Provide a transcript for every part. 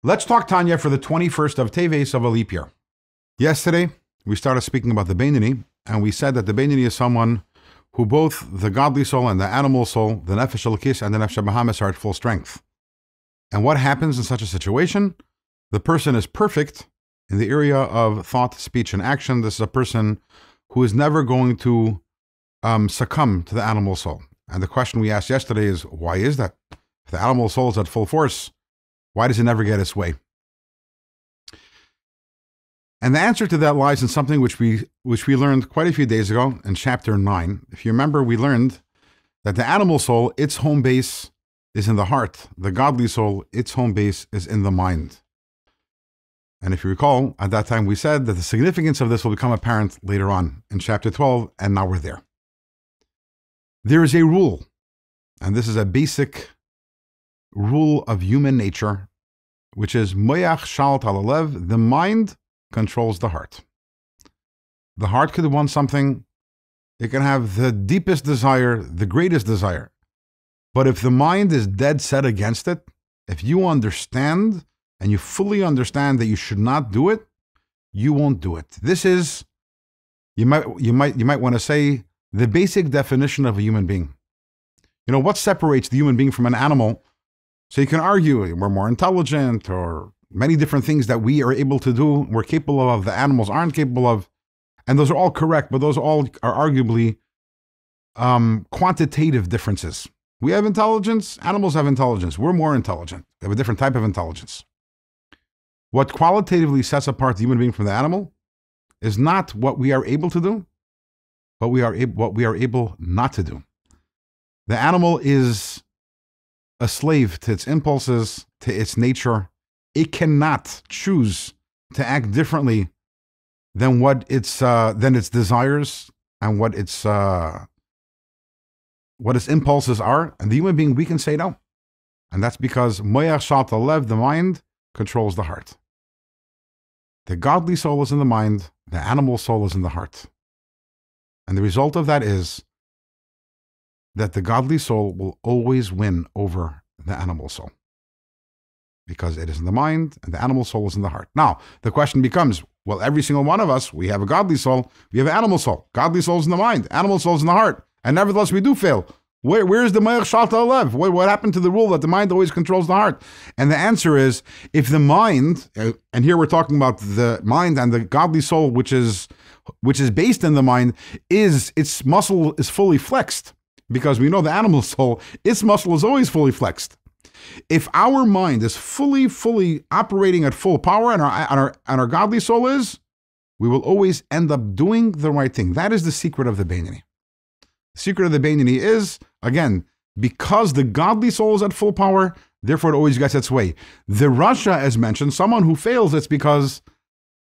Let's talk Tanya for the 21st of Teves of a leap year. Yesterday, we started speaking about the Beinoni, and we said that the Beinoni is someone who both the godly soul and the animal soul, the Nefesh Elokis and the Nefesh Bahamis, are at full strength. And what happens in such a situation? The person is perfect in the area of thought, speech, and action. This is a person who is never going to succumb to the animal soul. And the question we asked yesterday is, why is that? If the animal soul is at full force, why does it never get its way? And the answer to that lies in something which we learned quite a few days ago in chapter 9. If you remember, we learned that the animal soul, its home base is in the heart. The godly soul, its home base is in the mind. And if you recall, at that time we said that the significance of this will become apparent later on in chapter 12, and now we're there. There is a rule, and this is a basic rule of human nature, which is moyach shalt al alev, the mind controls the heart. The heart could want something, it can have the deepest desire, the greatest desire. But if the mind is dead set against it, if you understand and you fully understand that you should not do it, you won't do it. This is, you might want to say, the basic definition of a human being. You know, what separates the human being from an animal? So you can argue we're more intelligent or many different things that we are able to do, we're capable of, the animals aren't capable of. And those are all correct, but those all are arguably quantitative differences. We have intelligence, animals have intelligence. We're more intelligent. They have a different type of intelligence. What qualitatively sets apart the human being from the animal is not what we are able to do, but what we are able not to do. The animal is a slave to its impulses, to its nature. It cannot choose to act differently than what its desires and what its impulses are. And the human being, we can say no. And that's because moyach shalt alev, the mind, controls the heart. The godly soul is in the mind, the animal soul is in the heart. And the result of that is that the godly soul will always win over the animal soul, because it is in the mind and the animal soul is in the heart. Now, the question becomes, well, every single one of us, we have a godly soul, we have an animal soul. Godly soul is in the mind, animal soul is in the heart. And nevertheless, we do fail. Where is the moyach shalt alev? What happened to the rule that the mind always controls the heart? And the answer is, if the mind, and here we're talking about the mind and the godly soul, which is based in the mind, its muscle is fully flexed. Because we know the animal soul, its muscle is always fully flexed. If our mind is fully operating at full power, and our godly soul is, we will always end up doing the right thing. That is the secret of the Beinoni. The secret of the Beinoni is, again, because the godly soul is at full power, therefore it always gets its way. The Rasha, as mentioned, someone who fails, it's because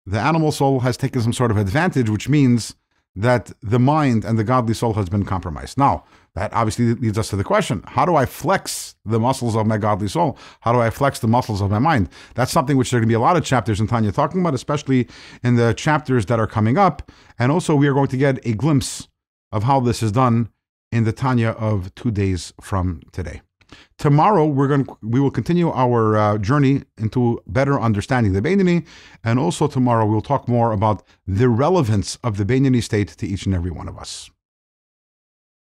the animal soul has taken some sort of advantage, which means that the mind and the godly soul has been compromised. Now, that obviously leads us to the question, how do I flex the muscles of my godly soul? How do I flex the muscles of my mind? That's something which there are going to be a lot of chapters in Tanya talking about, especially in the chapters that are coming up. And also we are going to get a glimpse of how this is done in the Tanya of 2 days from today. Tomorrow, we will continue our journey into better understanding the Beinoni, and also tomorrow we'll talk more about the relevance of the Beinoni state to each and every one of us.